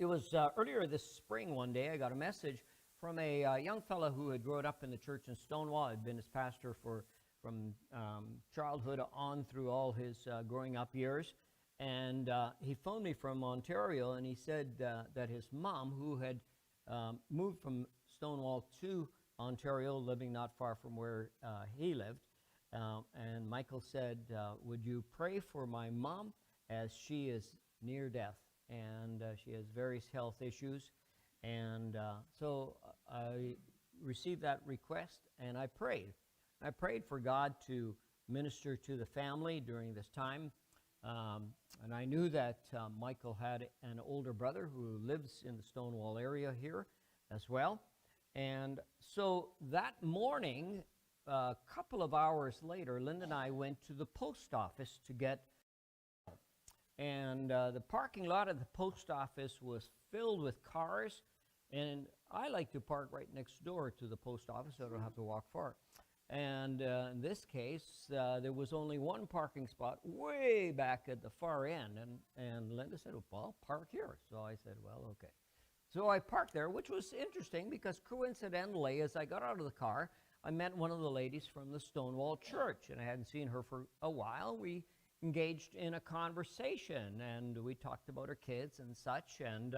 It was earlier this spring one day, I got a message from a young fellow who had grown up in the church in Stonewall. I'd been his pastor from childhood on through all his growing up years. And he phoned me from Ontario, and he said that his mom, who had moved from Stonewall to Ontario, living not far from where he lived, and Michael said, would you pray for my mom as she is near death, and she has various health issues. And so I received that request, and I prayed. I prayed for God to minister to the family during this time. And I knew that Michael had an older brother who lives in the Stonewall area here as well. And so that morning, a couple of hours later, Linda and I went to the post office to get, and the parking lot of the post office was filled with cars, and I like to park right next door to the post office so I don't have to walk far. And in this case, there was only one parking spot way back at the far end, and Linda said, well, park here. So I said, well, okay. So I parked there, which was interesting because coincidentally, as I got out of the car, I met one of the ladies from the Stonewall Church, and I hadn't seen her for a while. We engaged in a conversation, and we talked about her kids and such. And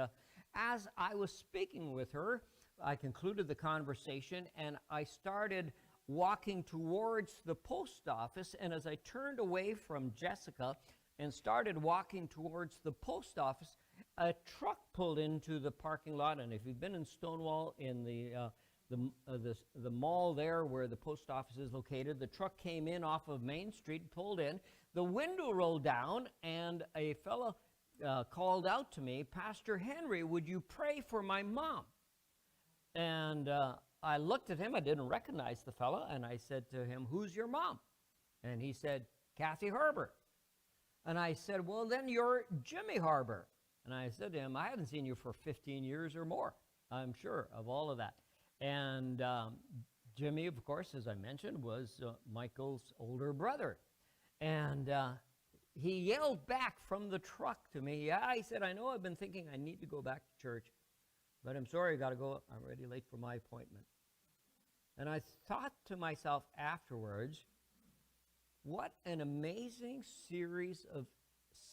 as I was speaking with her, I concluded the conversation, and I started walking towards the post office. And as I turned away from Jessica and started walking towards the post office, a truck pulled into the parking lot. And if you've been in Stonewall in the mall there where the post office is located, the truck came in off of Main Street, pulled in, the window rolled down, and a fellow called out to me, Pastor Henry, would you pray for my mom? And I looked at him, I didn't recognize the fellow, and I said to him, who's your mom? And he said, Kathy Harbour. And I said, well, then you're Jimmie Harbour. And I said to him, I haven't seen you for 15 years or more, I'm sure of all of that. And Jimmie, of course, as I mentioned, was Michael's older brother. And he yelled back from the truck to me, yeah, he said, I know I've been thinking I need to go back to church, but I'm sorry, I got to go. I'm already late for my appointment. And I thought to myself afterwards, what an amazing series of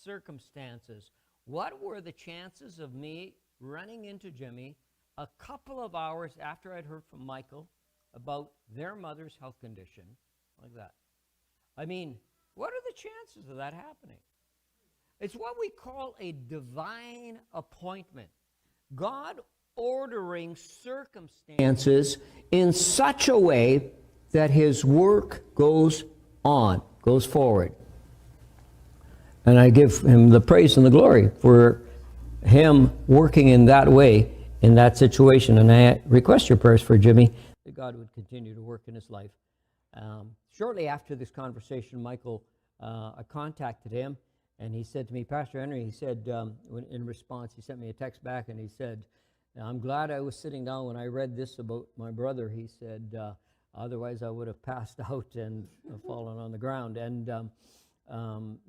circumstances. What were the chances of me running into Jimmie a couple of hours after I'd heard from Michael about their mother's health condition like that? I mean, what are the chances of that happening? It's what we call a divine appointment. God ordering circumstances in such a way that his work goes on, goes forward. And I give him the praise and the glory for him working in that way, in that situation. And I request your prayers for Jimmie, that God would continue to work in his life. Shortly after this conversation, Michael, I contacted him, and he said to me, Pastor Henry, he said, in response, he sent me a text back, and he said, I'm glad I was sitting down when I read this about my brother. He said, otherwise I would have passed out and fallen on the ground. And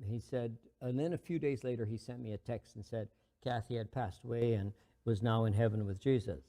he said, and then a few days later, he sent me a text and said Kathy had passed away and was now in heaven with Jesus.